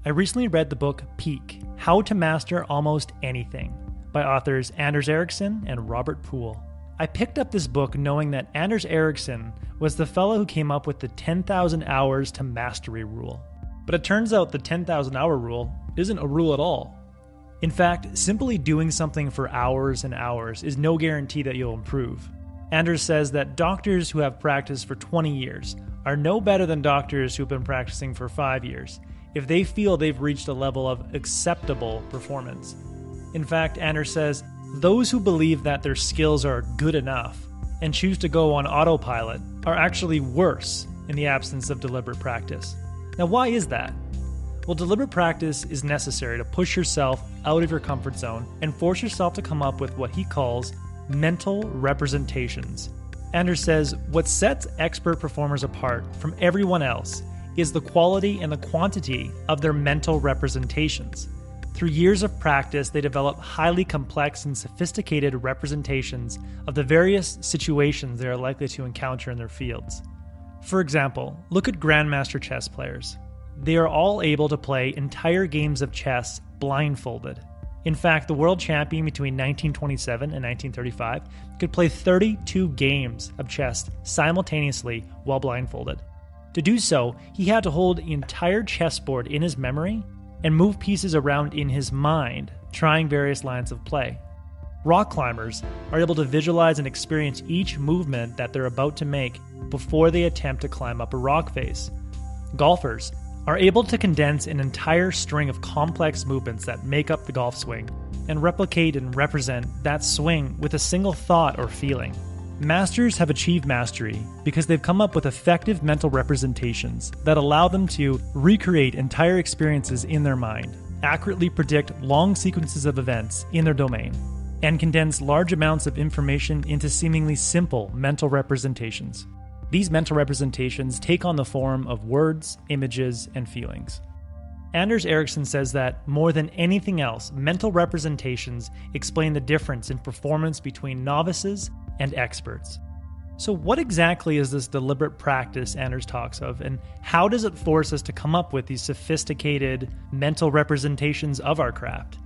I recently read the book Peak: How to Master Almost Anything by authors Anders Ericsson and Robert Poole. I picked up this book knowing that Anders Ericsson was the fellow who came up with the 10,000 hours to mastery rule. But it turns out the 10,000 hour rule isn't a rule at all. In fact, simply doing something for hours and hours is no guarantee that you'll improve. Anders says that doctors who have practiced for 20 years are no better than doctors who've been practicing for 5 years if they feel they've reached a level of acceptable performance. In fact, Anders says, those who believe that their skills are good enough and choose to go on autopilot are actually worse in the absence of deliberate practice. Now, why is that? Well, deliberate practice is necessary to push yourself out of your comfort zone and force yourself to come up with what he calls mental representations. Anders says, what sets expert performers apart from everyone else is the quality and the quantity of their mental representations. Through years of practice, they develop highly complex and sophisticated representations of the various situations they are likely to encounter in their fields. For example, look at grandmaster chess players. They are all able to play entire games of chess blindfolded. In fact, the world champion between 1927 and 1935 could play 32 games of chess simultaneously while blindfolded. To do so, he had to hold the entire chessboard in his memory and move pieces around in his mind, trying various lines of play. Rock climbers are able to visualize and experience each movement that they're about to make before they attempt to climb up a rock face. Golfers are able to condense an entire string of complex movements that make up the golf swing and replicate and represent that swing with a single thought or feeling. Masters have achieved mastery because they've come up with effective mental representations that allow them to recreate entire experiences in their mind, accurately predict long sequences of events in their domain, and condense large amounts of information into seemingly simple mental representations. These mental representations take on the form of words, images, and feelings. Anders Ericsson says that, more than anything else, mental representations explain the difference in performance between novices and experts. So what exactly is this deliberate practice Anders talks of, and how does it force us to come up with these sophisticated mental representations of our craft?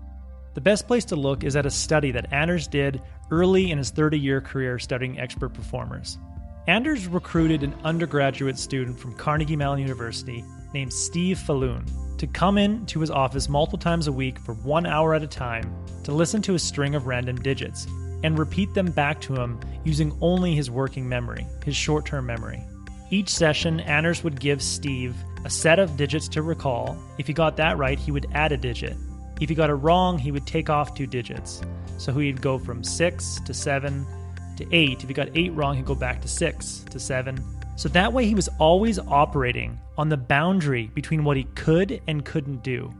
The best place to look is at a study that Anders did early in his 30-year career studying expert performers. Anders recruited an undergraduate student from Carnegie Mellon University named Steve Falloon to come in to his office multiple times a week for 1 hour at a time to listen to a string of random digits and repeat them back to him using only his working memory, his short-term memory. Each session, Anders would give Steve a set of digits to recall. If he got that right, he would add a digit. If he got it wrong, he would take off 2 digits. So he'd go from 6 to 7 to 8. If he got 8 wrong, he'd go back to 6 to 7. So that way he was always operating on the boundary between what he could and couldn't do.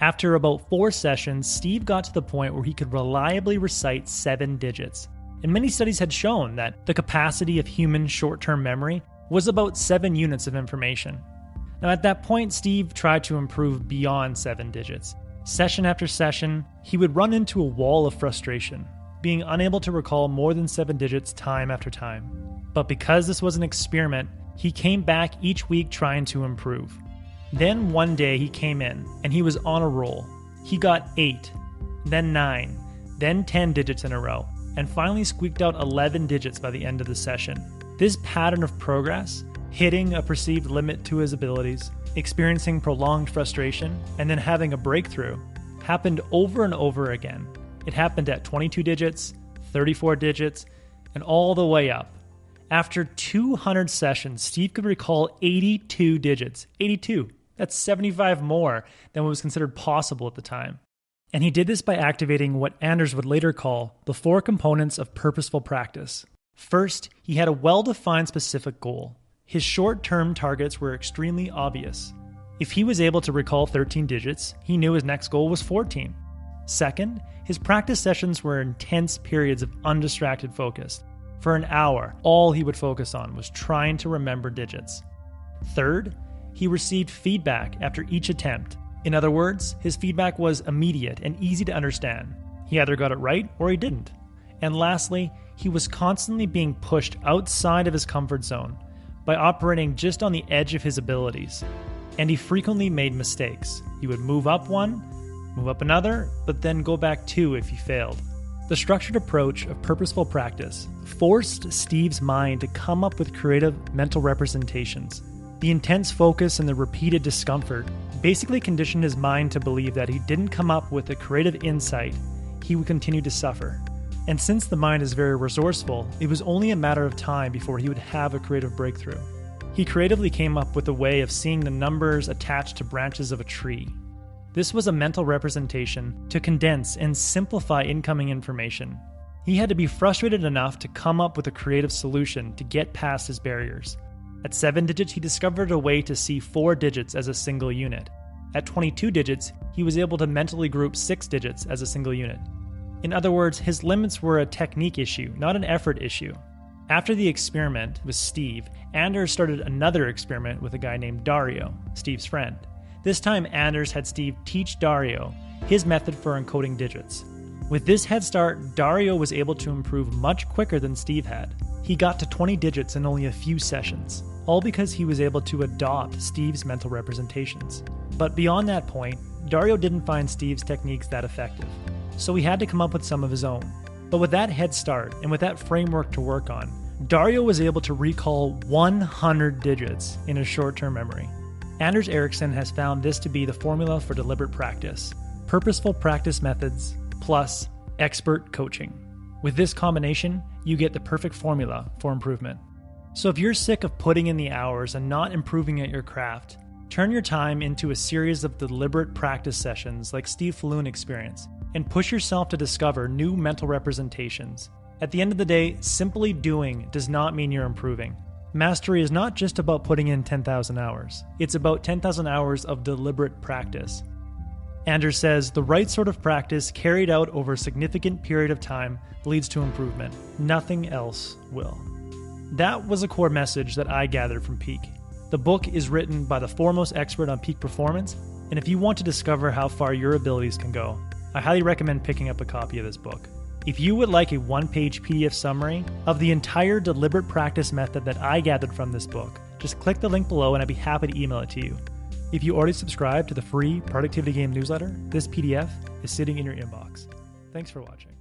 After about 4 sessions, Steve got to the point where he could reliably recite 7 digits. And many studies had shown that the capacity of human short-term memory was about 7 units of information. Now at that point, Steve tried to improve beyond 7 digits. Session after session, he would run into a wall of frustration, being unable to recall more than 7 digits time after time. But because this was an experiment, he came back each week trying to improve. Then one day he came in, and he was on a roll. He got 8, then 9, then 10 digits in a row, and finally squeaked out 11 digits by the end of the session. This pattern of progress, hitting a perceived limit to his abilities, experiencing prolonged frustration, and then having a breakthrough, happened over and over again. It happened at 22 digits, 34 digits, and all the way up. After 200 sessions, Steve could recall 82 digits. 82. That's 75 more than what was considered possible at the time. And he did this by activating what Anders would later call the 4 components of purposeful practice. First, he had a well-defined specific goal. His short-term targets were extremely obvious. If he was able to recall 13 digits, he knew his next goal was 14. Second, his practice sessions were intense periods of undistracted focus. For an hour, all he would focus on was trying to remember digits. Third, he received feedback after each attempt. In other words, his feedback was immediate and easy to understand. He either got it right or he didn't. And lastly, he was constantly being pushed outside of his comfort zone by operating just on the edge of his abilities. and he frequently made mistakes. He would move up one, move up another, but then go back two if he failed. The structured approach of purposeful practice forced Steve's mind to come up with creative mental representations. The intense focus and the repeated discomfort basically conditioned his mind to believe that he didn't come up with a creative insight, he would continue to suffer. And since the mind is very resourceful, it was only a matter of time before he would have a creative breakthrough. He creatively came up with a way of seeing the numbers attached to branches of a tree. This was a mental representation to condense and simplify incoming information. He had to be frustrated enough to come up with a creative solution to get past his barriers. At 7 digits, he discovered a way to see 4 digits as a single unit. At 22 digits, he was able to mentally group 6 digits as a single unit. In other words, his limits were a technique issue, not an effort issue. After the experiment with Steve, Anders started another experiment with a guy named Dario, Steve's friend. This time, Anders had Steve teach Dario his method for encoding digits. With this head start, Dario was able to improve much quicker than Steve had. He got to 20 digits in only a few sessions, all because he was able to adopt Steve's mental representations. But beyond that point, Dario didn't find Steve's techniques that effective, so he had to come up with some of his own. But with that head start and with that framework to work on, Dario was able to recall 100 digits in his short-term memory. Anders Ericsson has found this to be the formula for deliberate practice: purposeful practice methods plus expert coaching. With this combination, you get the perfect formula for improvement. So if you're sick of putting in the hours and not improving at your craft, turn your time into a series of deliberate practice sessions like Steve Falloon experienced, and push yourself to discover new mental representations. At the end of the day, simply doing does not mean you're improving. Mastery is not just about putting in 10,000 hours. It's about 10,000 hours of deliberate practice. Anders says the right sort of practice carried out over a significant period of time leads to improvement. Nothing else will. That was a core message that I gathered from Peak. The book is written by the foremost expert on peak performance, and if you want to discover how far your abilities can go, I highly recommend picking up a copy of this book. If you would like a one-page PDF summary of the entire deliberate practice method that I gathered from this book, just click the link below and I'd be happy to email it to you. If you already subscribe to the free Productivity Game newsletter, this PDF is sitting in your inbox. Thanks for watching.